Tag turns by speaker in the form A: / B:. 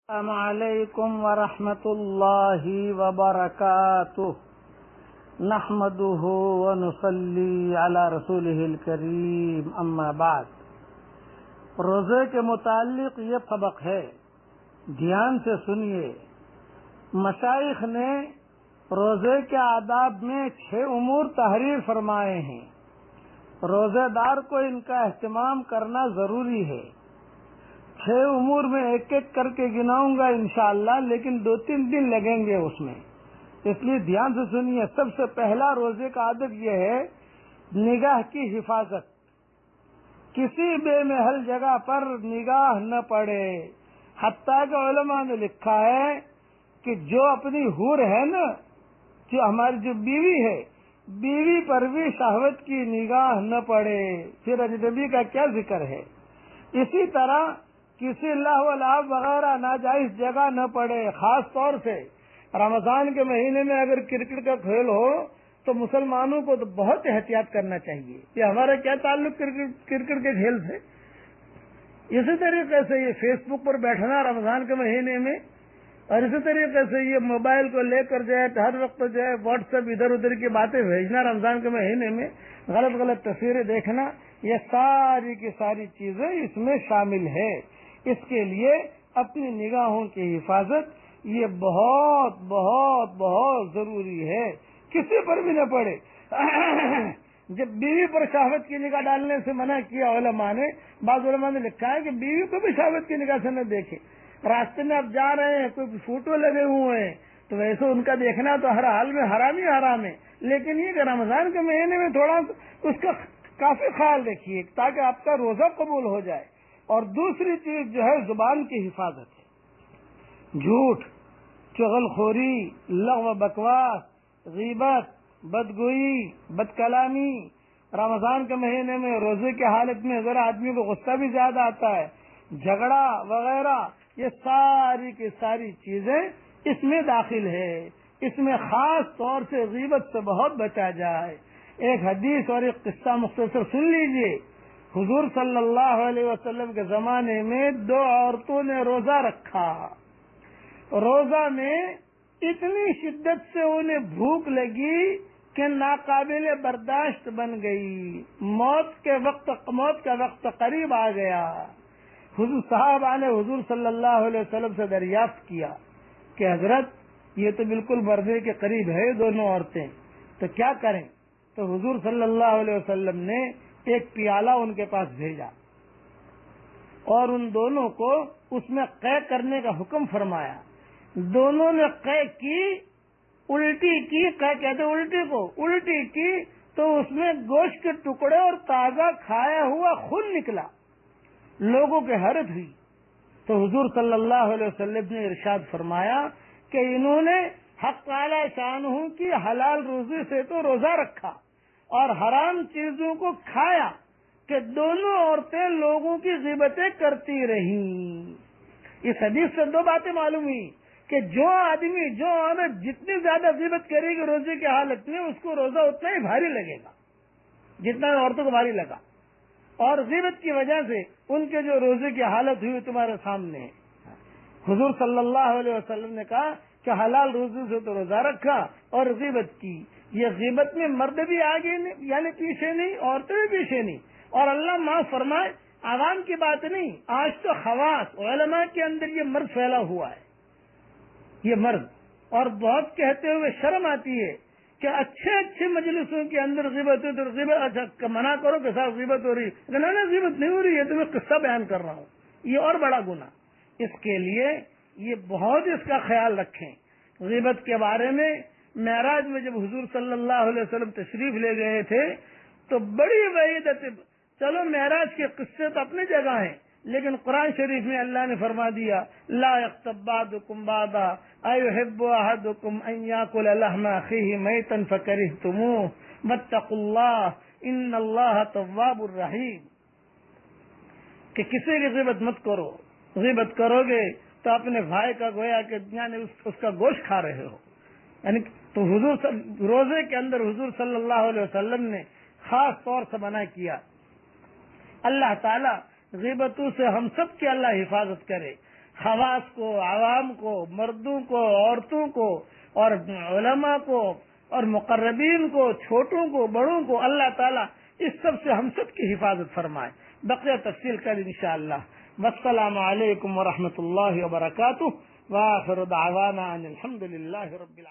A: السلام علیکم ورحمۃ اللہ وبرکاتہ نحمده ونصلی علی رسولہ الکریم اما بعد۔ روزے کے متعلق یہ سبق ہے، دھیان سے سنیے۔ مشائخ نے روزے کے آداب میں 6 امور تحریر فرمائے ہیں۔ روزے دار کو ان کا اہتمام کرنا ضروری ہے۔ 6 امور میں ایک ایک کر کے گناؤں گا انشاءاللہ، لیکن 2-3 دن لگیں گے اس میں، اس لیے دھیان سے سنیے۔ سب سے پہلا روزے کا ادب یہ ہے نگاہ کی حفاظت۔ کسی بے محل جگہ پر نگاہ نہ پڑے، حتیٰ کہ علماء نے لکھا ہے کہ جو اپنی حور ہے نا، جو ہماری جو بیوی ہے، بیوی پر بھی شہوت کی نگاہ نہ پڑے، پھر اجنبی کا کیا ذکر ہے۔ اسی طرح کسی لہو و لعب وغیرہ ناجائز جگہ نہ پڑے۔ خاص طور سے رمضان کے مہینے میں اگر کرکٹ کا کھیل ہو تو مسلمانوں کو تو بہت احتیاط کرنا چاہیے۔ یہ ہمارا کیا تعلق کرکٹ کے کھیل سے؟ اسی طریقے سے یہ فیس بک پر بیٹھنا رمضان کے مہینے میں، اور اسی طریقے سے یہ موبائل کو لے کر جو ہے ہر وقت جو ہے واٹس ایپ ادھر ادھر کی باتیں بھیجنا رمضان کے مہینے میں، غلط غلط تصویریں دیکھنا، یہ ساری کی ساری چیزیں اس میں شامل ہے۔ اس کے لیے اپنی نگاہوں کی حفاظت یہ بہت بہت بہت ضروری ہے، کسی پر بھی نہ پڑے۔ جب بیوی پر شہوت کی نگاہ ڈالنے سے منع کیا علماء نے، بعض علماء نے لکھا ہے کہ بیوی کو بھی شہوت کی نگاہ سے نہ دیکھے۔ راستے میں آپ جا رہے ہیں، کوئی فوٹو لگے ہوئے ہیں تو ویسے ان کا دیکھنا تو ہر حال میں حرام ہی حرام ہے، لیکن یہ کہ رمضان کے مہینے میں تھوڑا اس کا کافی خیال رکھیے تاکہ آپ کا روزہ قبول ہو جائے۔ اور دوسری چیز جو ہے زبان کی حفاظت ہے۔ جھوٹ، چغل خوری، لغو بکواس، غیبت، بدگوئی، بد کلامی۔ رمضان کے مہینے میں روزے کی حالت میں ذرا آدمی کو غصہ بھی زیادہ آتا ہے، جھگڑا وغیرہ، یہ ساری کی ساری چیزیں اس میں داخل ہے۔ اس میں خاص طور سے غیبت سے بہت بچا جائے۔ ایک حدیث اور ایک قصہ مختصر سن لیجئے۔ حضور صلی اللہ علیہ وسلم کے زمانے میں 2 عورتوں نے روزہ رکھا۔ روزہ میں اتنی شدت سے انہیں بھوک لگی کہ ناقابل برداشت بن گئی۔ موت کا وقت قریب آ گیا۔ حضور صحابہ نے حضور صلی اللہ علیہ وسلم سے دریافت کیا کہ حضرت یہ تو بالکل مردے کے قریب ہے دونوں عورتیں، تو کیا کریں؟ تو حضور صلی اللہ علیہ وسلم نے ایک پیالہ ان کے پاس بھیجا اور ان دونوں کو اس میں قے کرنے کا حکم فرمایا۔ دونوں نے قے کی، الٹی کی، قے کہتے الٹی کو، الٹی کی تو اس میں گوشت کے ٹکڑے اور تازہ کھایا ہوا خون نکلا۔ لوگوں کی حیرت ہوئی تو حضور صلی اللہ علیہ وسلم نے ارشاد فرمایا کہ انہوں نے حق تعالی شانہ کی حلال روزی سے تو روزہ رکھا اور حرام چیزوں کو کھایا کہ دونوں عورتیں لوگوں کی غیبتیں کرتی رہیں۔ اس حدیث سے 2 باتیں معلوم ہوئی کہ جو آدمی، جو عورت جتنی زیادہ غیبت کرے گی روزے کی حالت میں، اس کو روزہ اتنا ہی بھاری لگے گا جتنا عورتوں کو بھاری لگا۔ اور غیبت کی وجہ سے ان کے جو روزے کی حالت ہوئی تمہارے سامنے ہے۔ حضور صلی اللہ علیہ وسلم نے کہا کہ حلال روزے سے تو روزہ رکھا اور غیبت کی۔ یہ غیبت میں مرد بھی آگے نہیں، یعنی پیچھے نہیں، عورتیں بھی پیچھے نہیں۔ اور اللہ معاف فرمائے، عوام کی بات نہیں، آج تو خواص علماء کے اندر یہ مرض پھیلا ہوا ہے، یہ مرض۔ اور بہت کہتے ہوئے شرم آتی ہے کہ اچھے مجلسوں کے اندر غیبت ہے تو غیبت، اچھا منع کرو کہ صاحب غیبت ہو رہی ہے، نہ غیبت نہیں ہو رہی ہے، تو میں قصہ بیان کر رہا ہوں، یہ اور بڑا گناہ۔ اس کے لیے یہ بہت اس کا خیال رکھیں۔ غیبت کے بارے میں معراج میں جب حضور صلی اللہ علیہ وسلم تشریف لے گئے تھے تو بڑی وعیدت، چلو معراج کے قصے تو اپنی جگہ ہیں، لیکن قرآن شریف میں اللہ نے فرما دیا لا یغتب بعضکم بعضا ایحب احدکم ان یاکل لحم اخیہ میتا فکرہتموہ واتقوا اللہ ان اللہ تواب الرحیم، کہ کسی کی غیبت مت کرو۔ غیبت کرو گے تو اپنے بھائی کا گویا کہ یعنی اس کا گوشت کھا رہے ہو۔ یعنی تو روزے کے اندر حضور صلی اللہ علیہ وسلم نے خاص طور سے منع کیا۔ اللہ تعالیٰ غیبتوں سے ہم سب کی اللہ حفاظت کرے۔ خواص کو، عوام کو، مردوں کو، عورتوں کو، اور علماء کو، اور مقربین کو، چھوٹوں کو، بڑوں کو اللہ تعالیٰ اس سب سے ہم سب کی حفاظت فرمائے. بقیہ تفصیل کل انشاءاللہ. والسلام علیکم ورحمۃ اللہ وبرکاتہ. وآخر دعوانا ان الحمد للہ رب العالمین.